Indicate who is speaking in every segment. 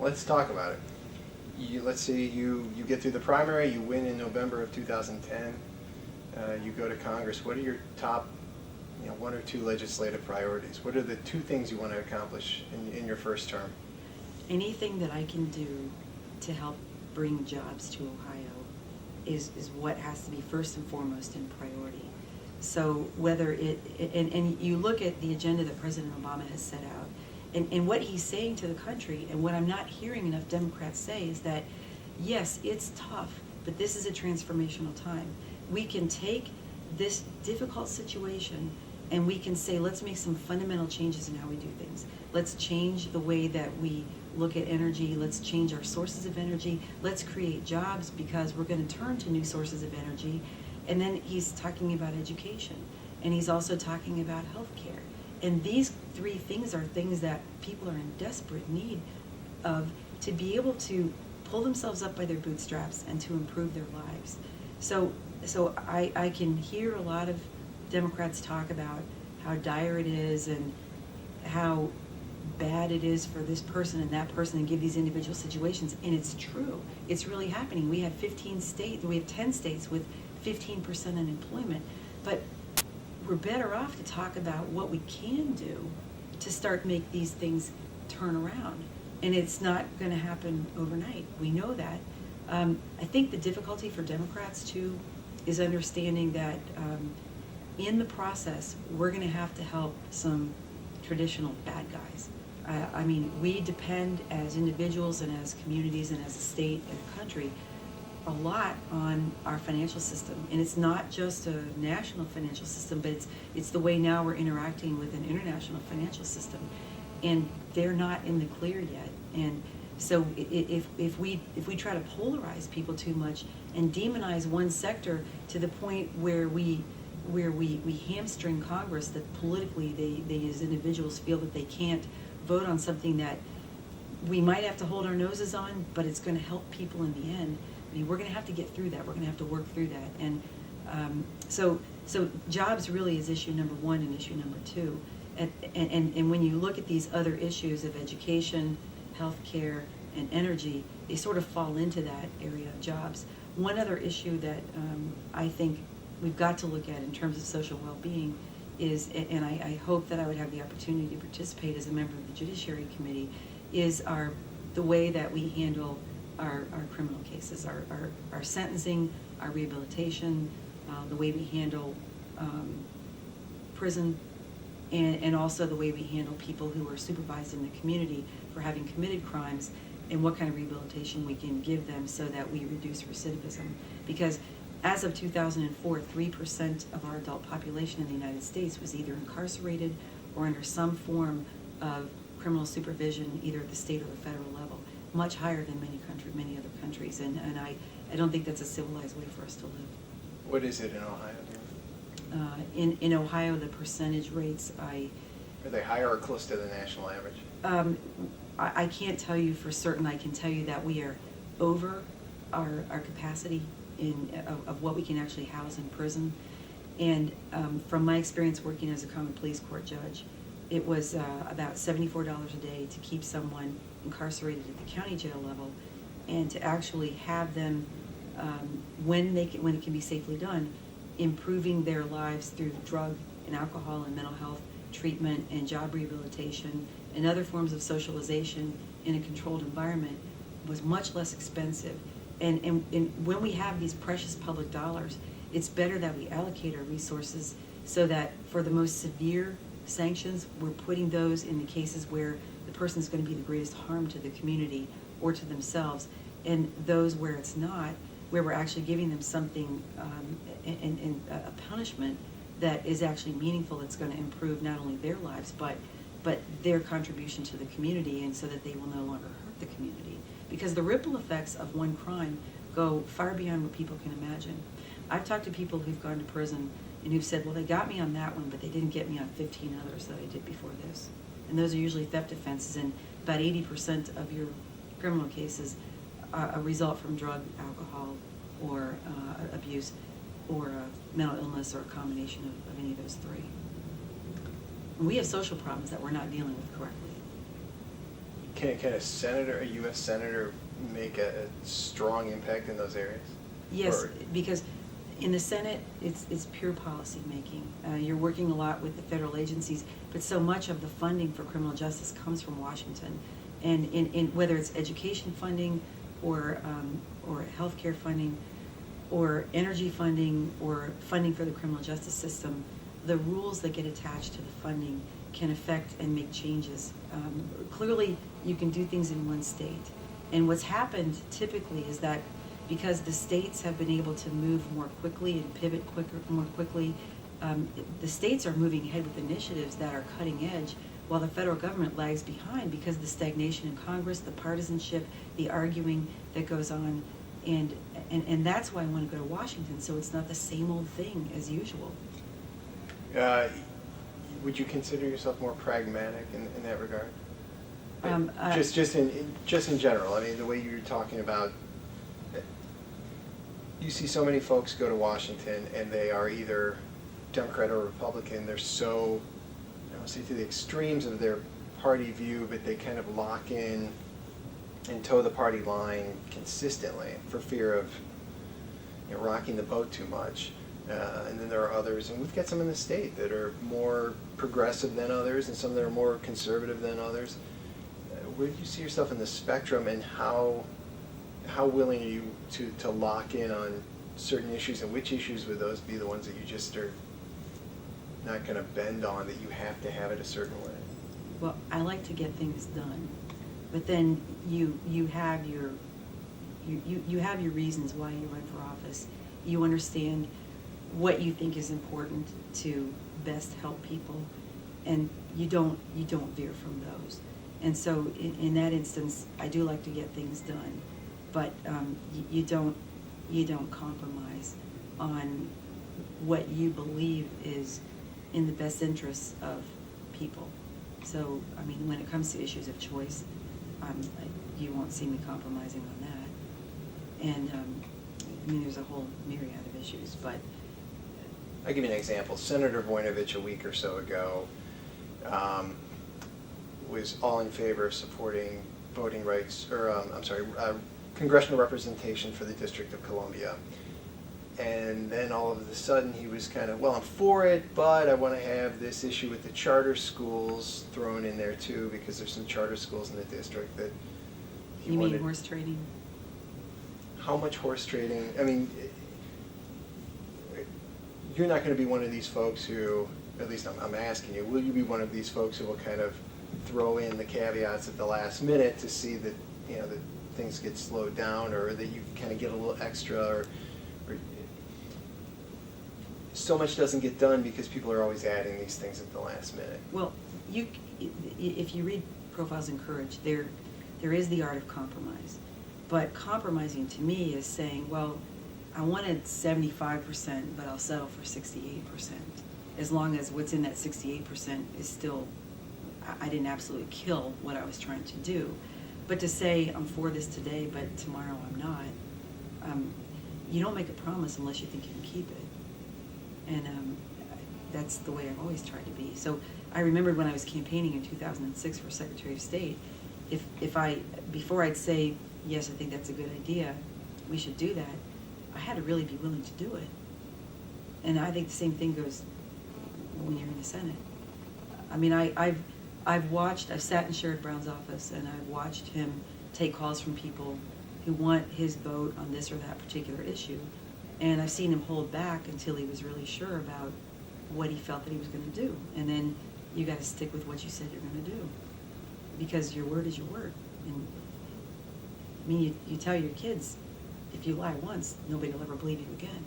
Speaker 1: Let's talk about it. Let's say you get through the primary, you win in November of 2010, you go to Congress. What are your top, one or two legislative priorities? What are the two things you want to accomplish in your first term?
Speaker 2: Anything that I can do to help bring jobs to Ohio is what has to be first and foremost in priority. So whether and you look at the agenda that President Obama has set out, and what he's saying to the country, and what I'm not hearing enough Democrats say is that, yes, it's tough, but this is a transformational time. We can take this difficult situation and we can say, let's make some fundamental changes in how we do things. Let's change the way that we look at energy. Let's change our sources of energy. Let's create jobs because we're going to turn to new sources of energy. And then he's talking about education, and he's also talking about healthcare. And these three things are things that people are in desperate need of to be able to pull themselves up by their bootstraps and to improve their lives. So I can hear a lot of Democrats talk about how dire it is and how bad it is for this person and that person and give these individual situations. And it's true. It's really happening. We have 10 states with 15% unemployment. But we're better off to talk about what we can do to start make these things turn around. And it's not going to happen overnight. We know that. I think the difficulty for Democrats, too, is understanding that in the process, we're going to have to help some traditional bad guys. I mean, we depend as individuals and as communities and as a state and a country a lot on our financial system. And it's not just a national financial system, but it's the way now we're interacting with an international financial system. And they're not in the clear yet. And so if we try to polarize people too much and demonize one sector to the point where we hamstring Congress, that politically they as individuals feel that they can't vote on something that we might have to hold our noses on, but it's going to help people in the end. I mean, we're going to have to get through that. We're going to have to work through that. And so jobs really is issue number one and issue number two. And when you look at these other issues of education, healthcare, and energy, they sort of fall into that area of jobs. One other issue that I think we've got to look at in terms of social well-being is, and I hope that I would have the opportunity to participate as a member of the Judiciary Committee, is the way that we handle our criminal cases, our sentencing, our rehabilitation, the way we handle prison, and also the way we handle people who are supervised in the community for having committed crimes, and what kind of rehabilitation we can give them so that we reduce recidivism. Because as of 2004, 3% of our adult population in the United States was either incarcerated or under some form of criminal supervision, either at the state or the federal level, much higher than many other countries. And I don't think that's a civilized way for us to live.
Speaker 1: What is it in Ohio?
Speaker 2: In Ohio, the percentage rates,
Speaker 1: are they higher or close to the national average?
Speaker 2: I can't tell you for certain. I can tell you that we are over our capacity of what we can actually house in prison. And from my experience working as a common pleas court judge, it was about $74 a day to keep someone incarcerated at the county jail level, and to actually have them, when it can be safely done, improving their lives through drug and alcohol and mental health treatment and job rehabilitation and other forms of socialization in a controlled environment was much less expensive. And when we have these precious public dollars, it's better that we allocate our resources so that for the most severe sanctions, we're putting those in the cases where the person is going to be the greatest harm to the community or to themselves, and those where it's not, where we're actually giving them something, and a punishment that is actually meaningful, that's going to improve not only their lives, but their contribution to the community, and so that they will no longer hurt the community. Because the ripple effects of one crime go far beyond what people can imagine. I've talked to people who've gone to prison and who've said, well, they got me on that one, but they didn't get me on 15 others that I did before this. And those are usually theft offenses, and about 80% of your criminal cases result from drug, alcohol, or abuse, or mental illness, or a combination of any of those three. And we have social problems that we're not dealing with correctly.
Speaker 1: Can a U.S. senator make a strong impact in those areas?
Speaker 2: Yes,
Speaker 1: Or-
Speaker 2: because in the Senate, it's pure policy making. You're working a lot with the federal agencies, but so much of the funding for criminal justice comes from Washington. And in whether it's education funding or healthcare funding or energy funding or funding for the criminal justice system, the rules that get attached to the funding can affect and make changes. Clearly, you can do things in one state. And what's happened typically is that because the states have been able to move more quickly and pivot more quickly, the states are moving ahead with initiatives that are cutting edge, while the federal government lags behind because of the stagnation in Congress, the partisanship, the arguing that goes on, and that's why I want to go to Washington, so it's not the same old thing as usual.
Speaker 1: Would you consider yourself more pragmatic in that regard? Just in general. I mean, the way you're talking about, you see so many folks go to Washington and they are either Democrat or Republican. They're so, I don't say to the extremes of their party view, but they kind of lock in and toe the party line consistently for fear of rocking the boat too much. And then there are others, and we've got some in the state that are more progressive than others, and some that are more conservative than others. Where do you see yourself in the spectrum, and how willing are you to lock in on certain issues, and which issues would those be the ones that you just are not going to bend on, that you have to have it a certain way?
Speaker 2: Well, I like to get things done, but then you have your reasons why you run for office. You understand what you think is important to best help people, and you don't veer from those. And so in that instance, I do like to get things done, but you don't compromise on what you believe is in the best interests of people. So, I mean, when it comes to issues of choice, you won't see me compromising on that. And I mean, there's a whole myriad of issues, but
Speaker 1: I'll give you an example. Senator Voinovich a week or so ago was all in favor of supporting voting rights, or congressional representation for the District of Columbia. And then all of a sudden he was kind of, well, I'm for it, but I want to have this issue with the charter schools thrown in there too, because there's some charter schools in the district that he
Speaker 2: you
Speaker 1: wanted.
Speaker 2: mean horse trading?
Speaker 1: How much horse trading? I mean, you're not going to be one of these folks who, at least I'm asking you, will you be one of these folks who will kind of throw in the caveats at the last minute to see that, that things get slowed down, or that you kind of get a little extra, or so much doesn't get done because people are always adding these things at the last minute?
Speaker 2: Well, if you read Profiles in Courage, there is the art of compromise. But compromising to me is saying, well, I wanted 75%, but I'll settle for 68%. As long as what's in that 68% is still, I didn't absolutely kill what I was trying to do. But to say, I'm for this today, but tomorrow I'm not, you don't make a promise unless you think you can keep it. And that's the way I've always tried to be. So I remembered when I was campaigning in 2006 for Secretary of State, before I'd say, yes, I think that's a good idea, we should do that, I had to really be willing to do it. And I think the same thing goes when you're in the Senate. I mean, I've sat in Sherrod Brown's office, and I've watched him take calls from people who want his vote on this or that particular issue. And I've seen him hold back until he was really sure about what he felt that he was going to do. And then you got to stick with what you said you're going to do, because your word is your word. And I mean, you tell your kids, if you lie once, nobody will ever believe you again.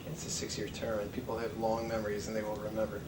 Speaker 1: It's a 6-year term, and people have long memories, and they will remember.